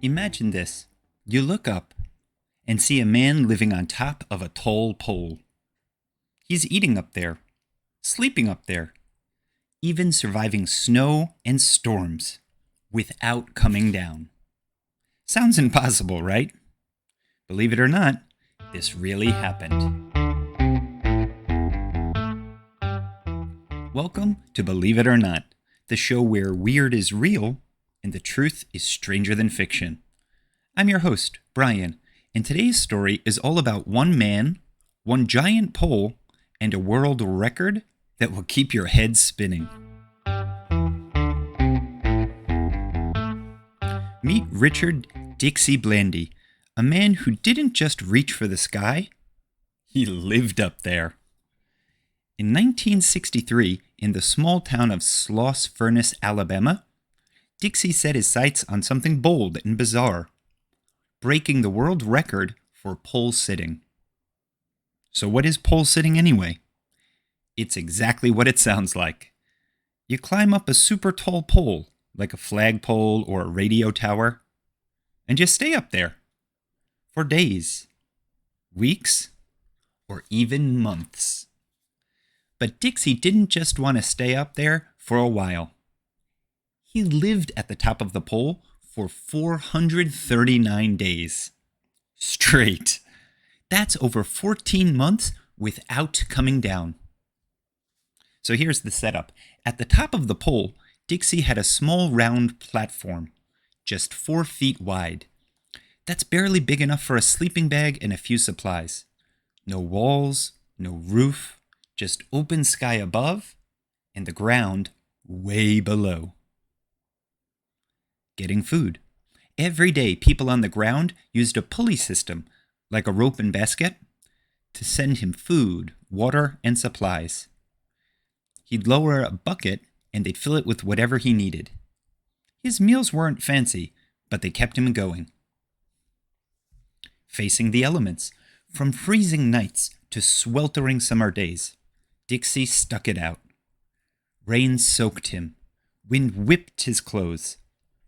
Imagine this. You look up and see a man living on top of a tall pole. He's eating up there, sleeping up there, even surviving snow and storms without coming down. Sounds impossible, right? Believe it or not, this really happened. Welcome to Believe It or Not, the show where weird is real and the truth is stranger than fiction. I'm your host, Bryan, and today's story is all about one man, one giant pole, and a world record that will keep your head spinning. Meet Richard Dixie Blandy, a man who didn't just reach for the sky, he lived up there. In 1963, in the small town of Sloss Furnace, Alabama, Dixie set his sights on something bold and bizarre, breaking the world record for pole sitting. So what is pole sitting anyway? It's exactly what it sounds like. You climb up a super tall pole, like a flagpole or a radio tower, and just stay up there for days, weeks, or even months. But Dixie didn't just want to stay up there for a while. He lived at the top of the pole for 439 days. Straight. That's over 14 months without coming down. So here's the setup. At the top of the pole, Dixie had a small round platform, just 4 feet wide. That's barely big enough for a sleeping bag and a few supplies. No walls, no roof, just open sky above and the ground way below. Getting food. Every day, people on the ground used a pulley system, like a rope and basket, to send him food, water, and supplies. He'd lower a bucket, and they'd fill it with whatever he needed. His meals weren't fancy, but they kept him going. Facing the elements. From freezing nights to sweltering summer days, Dixie stuck it out. Rain soaked him. Wind whipped his clothes.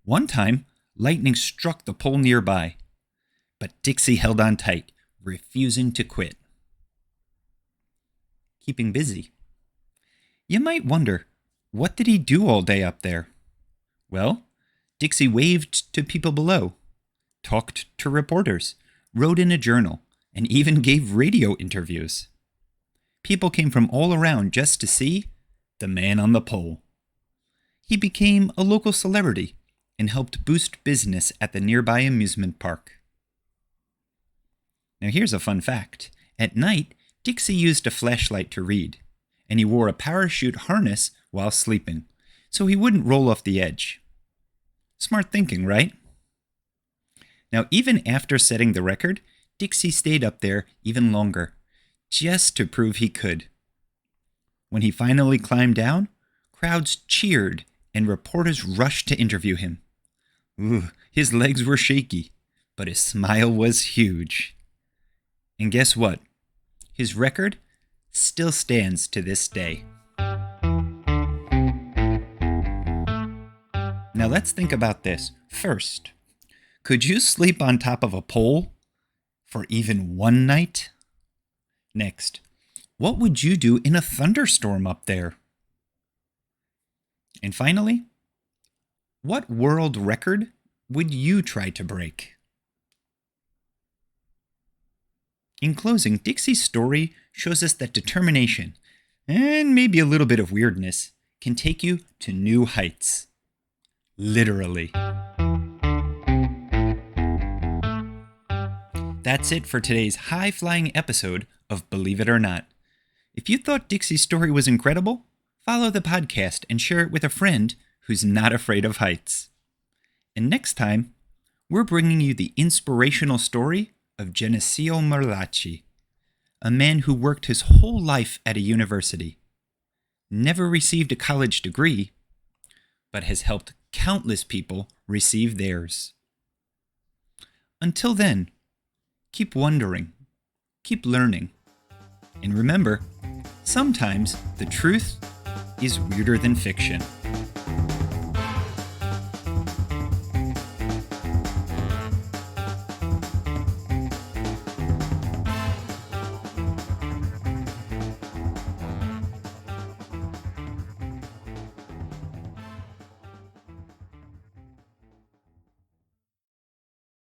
One time, lightning struck the pole nearby, but Dixie held on tight, refusing to quit. Keeping busy. You might wonder, what did he do all day up there? Well, Dixie waved to people below, talked to reporters, wrote in a journal, and even gave radio interviews. People came from all around just to see the man on the pole. He became a local celebrity and helped boost business at the nearby amusement park. Now here's a fun fact. At night, Dixie used a flashlight to read, and he wore a parachute harness while sleeping, so he wouldn't roll off the edge. Smart thinking, right? Now, even after setting the record, Dixie stayed up there even longer, just to prove he could. When he finally climbed down, crowds cheered and reporters rushed to interview him. His legs were shaky, but his smile was huge. And guess what? His record still stands to this day. Now let's think about this. First, could you sleep on top of a pole for even one night? Next, what would you do in a thunderstorm up there? And finally, what world record would you try to break? In closing, Dixie's story shows us that determination, and maybe a little bit of weirdness, can take you to new heights. Literally. That's it for today's high-flying episode of Believe It or Not. If you thought Dixie's story was incredible, follow the podcast and share it with a friend who's not afraid of heights. And next time, we're bringing you the inspirational story of Geneseo Merlacci, a man who worked his whole life at a university, never received a college degree, but has helped countless people receive theirs. Until then, keep wondering, keep learning, and remember, sometimes the truth is weirder than fiction.